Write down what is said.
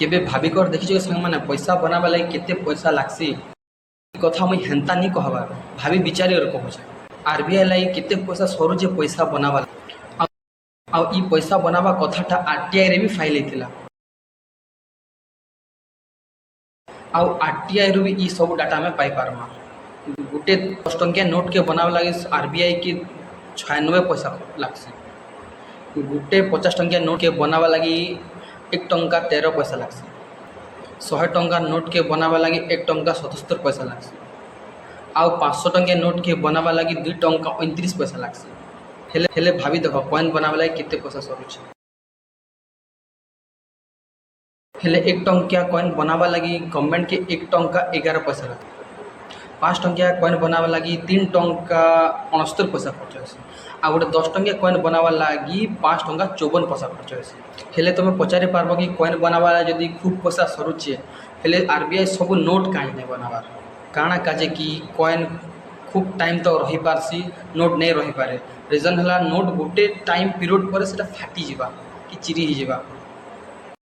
केबे भाविकर देखिछ संग माने पैसा बनाबा लगे केते पैसा लागसी कथा मुई हेन्ता नहीं कहबार भाभी विचारी और कहूछे आरबीआई लगे केते पैसा सरुचे पैसा बनाबा आ ई पैसा बनाबा कथाटा आरटीआई रे भी फाइल हेतिला आ आरटीआई रो भी ई सब डाटा में पाई पारमा गोटे 10 टंकिया नोट के बनाबा लगे आरबीआई के 96 पैसा लागसी गोटे 50 टंकिया नोट के बनाबा लगी 1 टंका 13 पैसा लागसी 100 टंका नोट के बनाबा लगी 1 टंका 77 पैसा लागसी आउ 500 टंकिया नोट के बनाबा लगी 2 टंका 29 पैसा लागसी हेले भाभी देखो कॉइन बनाबा लगी केते पैसा सरुचे हेले 1 टंकिया कॉइन बनाबा लगी गवर्नमेंट के 1 टंका 11 पैसा लागसी 5 टंकिया कॉइन बनाबा लगी 3 टंका 69 पैसा खर्च होसी आ गोटे 10 टंकिया कॉइन बनाबा लगी 5 टंका 54 पैसा खर्च होसी हेले तुम पचारि पार्ब कि कॉइन बनाबा जदि खूब पैसा सरुचे हेले आरबीआई सब नोट कहीं नहीं बनाबार काଣା काजे कि कॉइन खूब टाइम तक रही पारसी नोट नहीं रही पारे रीजन है नोट गोटे टाइम पीरियड पर फाटी जावा कि चिरी ही जावा